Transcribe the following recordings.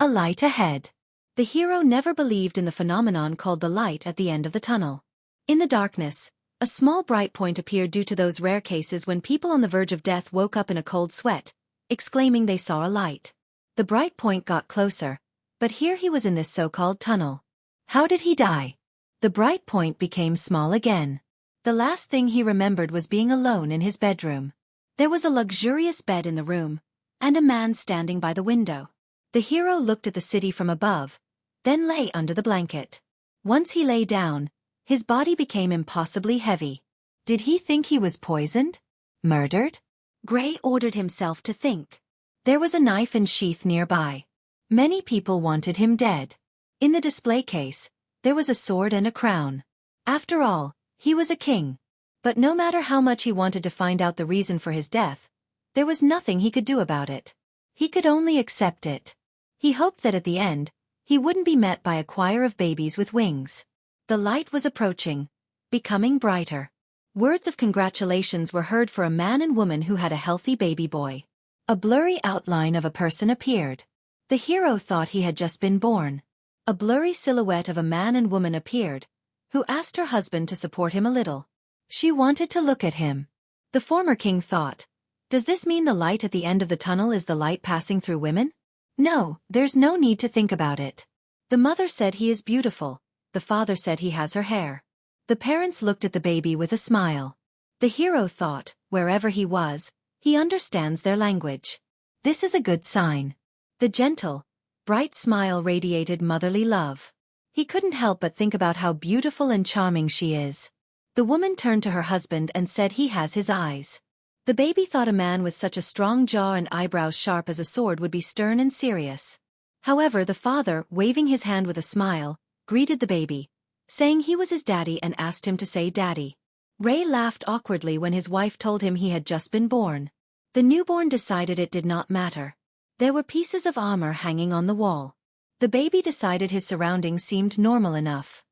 A light ahead. The hero never believed in the phenomenon called the light at the end of the tunnel. In the darkness, a small bright point appeared due to those rare cases when people on the verge of death woke up in a cold sweat, exclaiming they saw a light. The bright point got closer, but here he was in this so-called tunnel. How did he die? The bright point became small again. The last thing he remembered was being alone in his bedroom. There was a luxurious bed in the room, and a man standing by the window. The hero looked at the city from above, then lay under the blanket. Once he lay down, his body became impossibly heavy. Did he think he was poisoned? Murdered? Gray ordered himself to think. There was a knife and sheath nearby. Many people wanted him dead. In the display case, there was a sword and a crown. After all, he was a king. But no matter how much he wanted to find out the reason for his death, there was nothing he could do about it. He could only accept it. He hoped that at the end, he wouldn't be met by a choir of babies with wings. The light was approaching, becoming brighter. Words of congratulations were heard for a man and woman who had a healthy baby boy. A blurry outline of a person appeared. The hero thought he had just been born. A blurry silhouette of a man and woman appeared, who asked her husband to support him a little. She wanted to look at him. The former king thought, does this mean the light at the end of the tunnel is the light passing through women? No, there's no need to think about it. The mother said he is beautiful. The father said he has her hair. The parents looked at the baby with a smile. The hero thought, wherever he was, he understands their language. This is a good sign. The gentle, bright smile radiated motherly love. He couldn't help but think about how beautiful and charming she is. The woman turned to her husband and said he has his eyes. The baby thought a man with such a strong jaw and eyebrows sharp as a sword would be stern and serious. However, the father, waving his hand with a smile, greeted the baby, saying he was his daddy and asked him to say daddy. Ray laughed awkwardly when his wife told him he had just been born. The newborn decided it did not matter. There were pieces of armor hanging on the wall. The baby decided his surroundings seemed normal enough.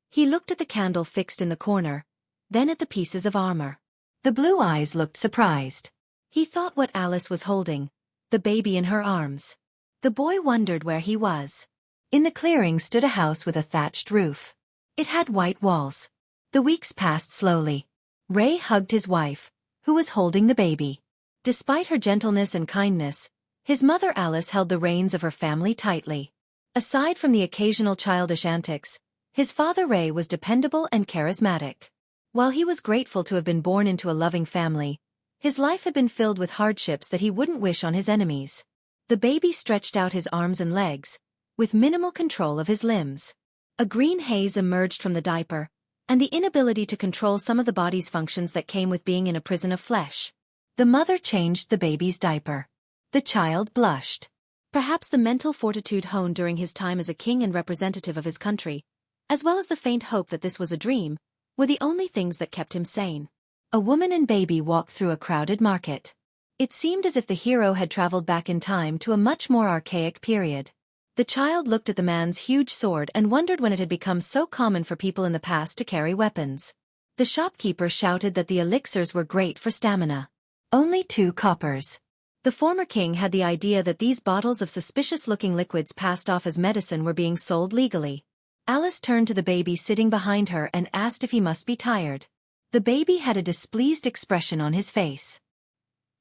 He looked at the candle fixed in the corner, then at the pieces of armor. The blue eyes looked surprised. He thought what Alice was holding, the baby in her arms. The boy wondered where he was. In the clearing stood a house with a thatched roof. It had white walls. The weeks passed slowly. Ray hugged his wife, who was holding the baby. Despite her gentleness and kindness, his mother Alice held the reins of her family tightly. Aside from the occasional childish antics, his father Ray was dependable and charismatic. While he was grateful to have been born into a loving family, his life had been filled with hardships that he wouldn't wish on his enemies. The baby stretched out his arms and legs, with minimal control of his limbs. A green haze emerged from the diaper, and the inability to control some of the body's functions that came with being in a prison of flesh. The mother changed the baby's diaper. The child blushed. Perhaps the mental fortitude honed during his time as a king and representative of his country, as well as the faint hope that this was a dream, were the only things that kept him sane. A woman and baby walked through a crowded market. It seemed as if the hero had traveled back in time to a much more archaic period. The child looked at the man's huge sword and wondered when it had become so common for people in the past to carry weapons. The shopkeeper shouted that the elixirs were great for stamina. Only 2 coppers. The former king had the idea that these bottles of suspicious-looking liquids passed off as medicine were being sold legally. Alice turned to the baby sitting behind her and asked if he must be tired. The baby had a displeased expression on his face.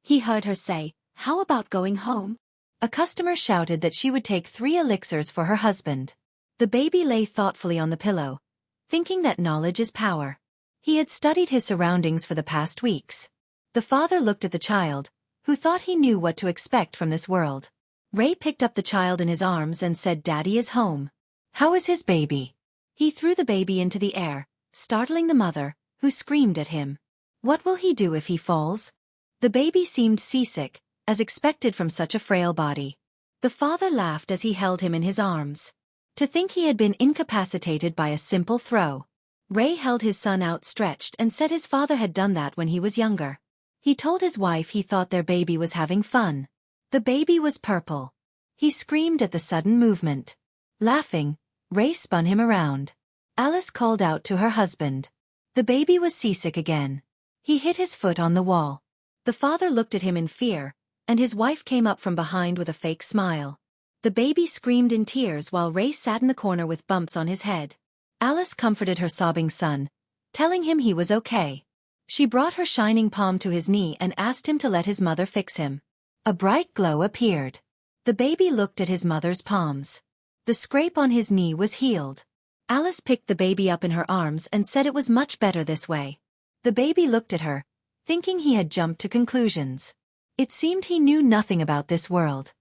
He heard her say, "How about going home?" A customer shouted that she would take 3 elixirs for her husband. The baby lay thoughtfully on the pillow, thinking that knowledge is power. He had studied his surroundings for the past weeks. The father looked at the child, who thought he knew what to expect from this world. Ray picked up the child in his arms and said, "Daddy is home." "How is his baby?" He threw the baby into the air, startling the mother, who screamed at him. "What will he do if he falls?" The baby seemed seasick, as expected from such a frail body. The father laughed as he held him in his arms. To think he had been incapacitated by a simple throw. Ray held his son outstretched and said his father had done that when he was younger. He told his wife he thought their baby was having fun. The baby was purple. He screamed at the sudden movement. Laughing, Ray spun him around. Alice called out to her husband. The baby was seasick again. He hit his foot on the wall. The father looked at him in fear, and his wife came up from behind with a fake smile. The baby screamed in tears while Ray sat in the corner with bumps on his head. Alice comforted her sobbing son, telling him he was okay. She brought her shining palm to his knee and asked him to let his mother fix him. A bright glow appeared. The baby looked at his mother's palms. The scrape on his knee was healed. Alice picked the baby up in her arms and said it was much better this way. The baby looked at her, thinking he had jumped to conclusions. It seemed he knew nothing about this world.